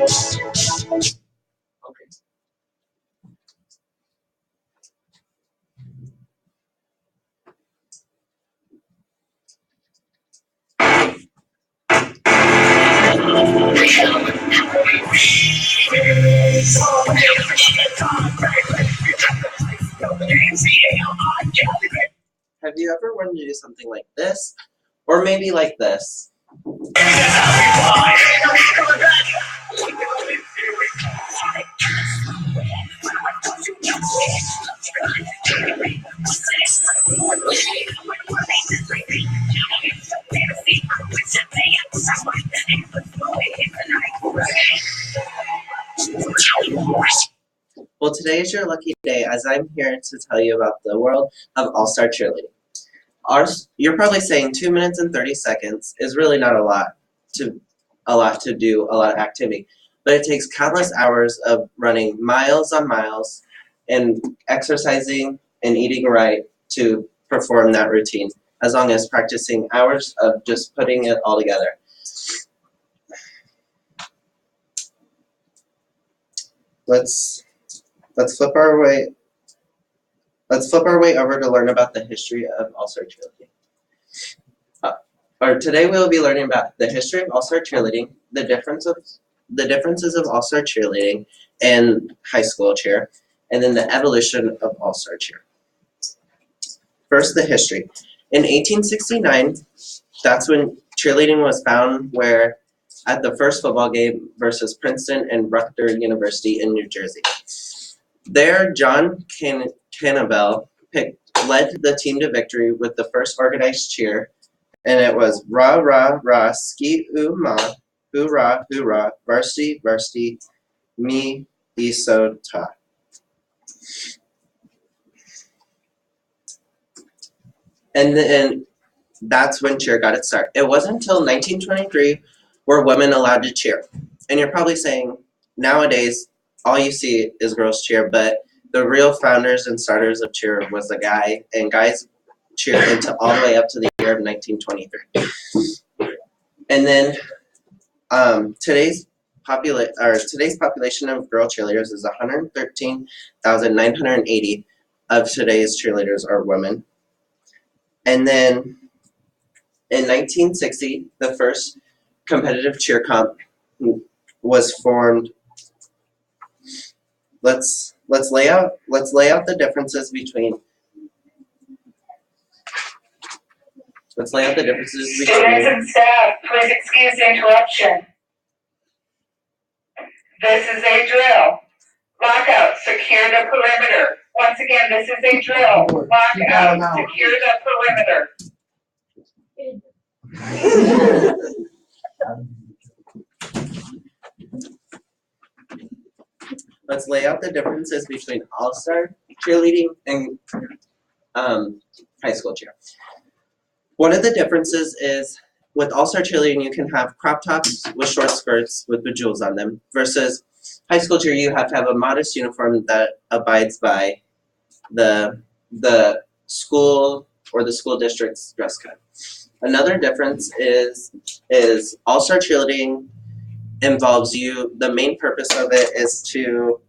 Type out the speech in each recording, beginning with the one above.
Okay. Have you ever wanted to do something like this? Or maybe like this? Well, today is your lucky day as I'm here to tell you about the world of all-star cheerleading. You're probably saying 2 minutes and 30 seconds is really not to do a lot of activity, but it takes countless hours of running miles on miles and exercising and eating right to perform that routine, as long as practicing hours of just putting it all together. Let's flip our way. Let's flip our way over to learn about the history of all-star cheerleading. Today we will be learning about the history of all-star cheerleading, the differences of all-star cheerleading and high school cheer, and then the evolution of all-star cheer. First, the history. In 1869, that's when cheerleading was found where at the first football game versus Princeton and Rutgers University in New Jersey. There, John Cannibal led the team to victory with the first organized cheer, and it was rah, rah, rah, ski, ma, hoorah, hoorah, varsity, varsity, me, iso, ta. And then that's when cheer got its start. It wasn't until 1923 were women allowed to cheer. And you're probably saying, nowadays, all you see is girls cheer, but the real founders and starters of cheer was a guy, and guys cheered into all the way up to the year of 1923. And then today's population of girl cheerleaders is 113,980 of today's cheerleaders are women. And then in 1960, the first competitive cheer comp was formed. Let's lay out the differences between. Let's lay out the differences between. Students and staff, please excuse the interruption. This is a drill. Lockout, secure the perimeter. Once again, this is a drill. Lockout, secure the perimeter. Let's lay out the differences between all-star cheerleading and high school cheer. One of the differences is with all-star cheerleading, you can have crop tops with short skirts with bejewels on them, versus high school cheer, you have to have a modest uniform that abides by the school or the school district's dress code. Another difference is all-star cheerleading involves you. The main purpose of it is to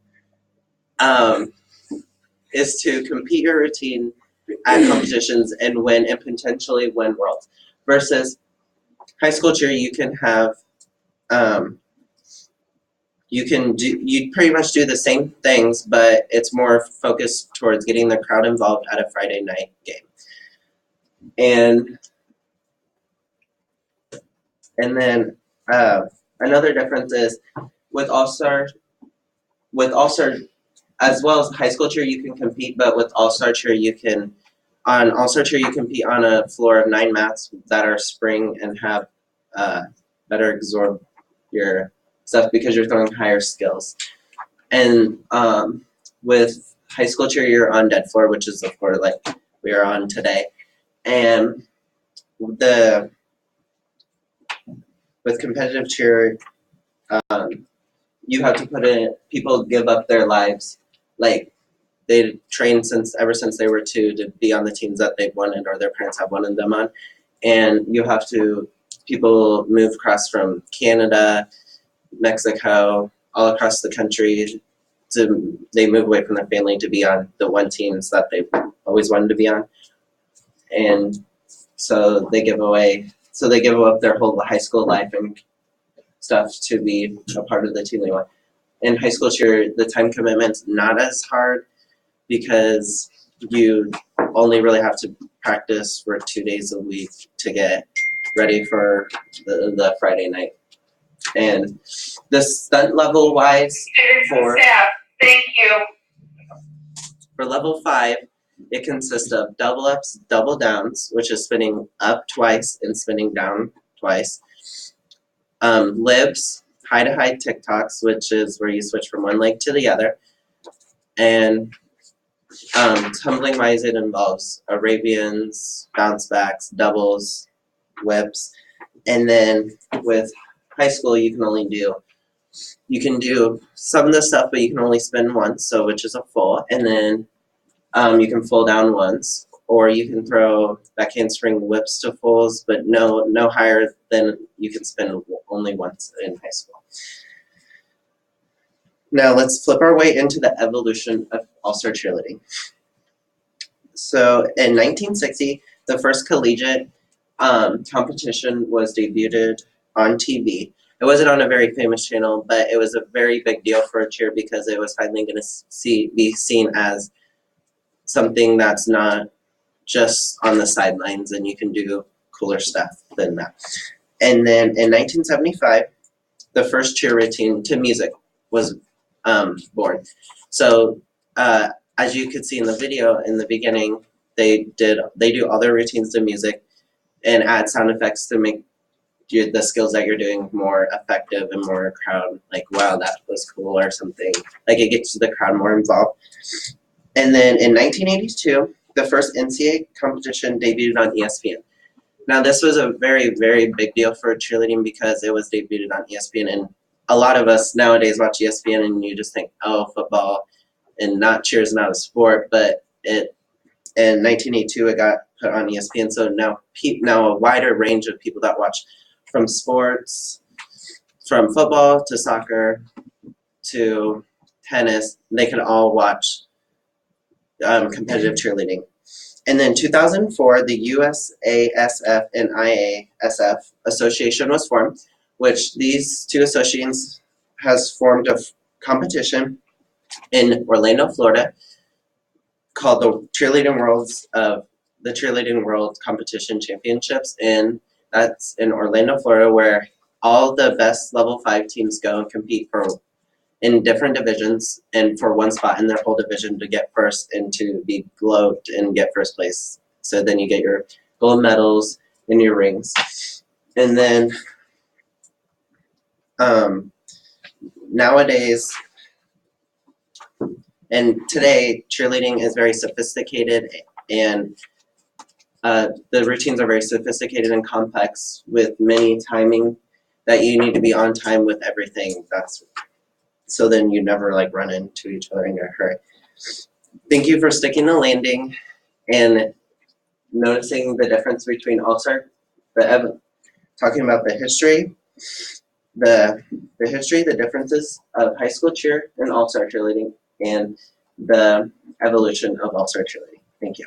compete your routine at competitions and win and potentially win worlds. Versus high school cheer, you can have you pretty much do the same things, but it's more focused towards getting the crowd involved at a Friday night game. And then another difference is with all-star, as well as high school cheer, you can compete, but with all-star cheer, you compete on a floor of 9 mats that are spring and have better absorb your stuff because you're throwing higher skills. And with high school cheer, you're on dead floor, which is the floor like we are on today. And with competitive cheer, you have to put in, people give up their lives. Like, they train ever since they were 2 to be on the teams that they've wanted or their parents have wanted them on. And people move across from Canada Mexico, all across the country. They move away from their family to be on the one teams that they always wanted to be on, and so they give up their whole high school life and stuff to be a part of the team they want. In high school cheer, the time commitment's not as hard because you only really have to practice for 2 days a week to get ready for the Friday night. And the stunt level wise, Students and staff, thank you. for level 5, it consists of double ups, double downs, which is spinning up twice and spinning down twice. Libs, high to high TikToks, which is where you switch from one leg to the other. And tumbling wise, it involves Arabians, bounce backs, doubles, whips. And then with high school, you can do some of the stuff, but you can only spin once, so which is a full. And then you can full down once, or you can throw back handspring whips to fulls, but no higher than you can spin only once in high school. Now let's flip our way into the evolution of all-star cheerleading. So in 1960, the first collegiate competition was debuted on TV. It wasn't on a very famous channel, but it was a very big deal for a cheer because it was finally going to be seen as something that's not just on the sidelines and you can do cooler stuff than that. And then in 1975, the first cheer routine to music was born. So as you could see in the video in the beginning, they do all their routines to music and add sound effects to make the skills that you're doing more effective and more crowd, like, wow, that was cool or something. Like it gets the crowd more involved. And then in 1982, the first NCAA competition debuted on ESPN. Now this was a very, very big deal for cheerleading because it was debuted on ESPN, and a lot of us nowadays watch ESPN and you just think, oh, football, and not cheer is not a sport, but in 1982 it got put on ESPN, so now a wider range of people that watch from sports, from football to soccer to tennis, they can all watch competitive cheerleading. And then 2004, the USASF and IASF association was formed, which these two associations has formed a competition in Orlando, Florida, called the Cheerleading World Competition Championships, and that's in Orlando, Florida, where all the best level 5 teams go and compete in different divisions and for one spot in their whole division to get first and to be gloated and get first place. So then you get your gold medals and your rings. And then nowadays and today, cheerleading is very sophisticated, and the routines are very sophisticated and complex with many timing that you need to be on time with everything. So then you never run into each other in a hurry. Thank you for sticking the landing and noticing the difference between all-star, talking about the history, the differences of high school cheer and all-star cheerleading, and the evolution of all-star cheerleading. Thank you.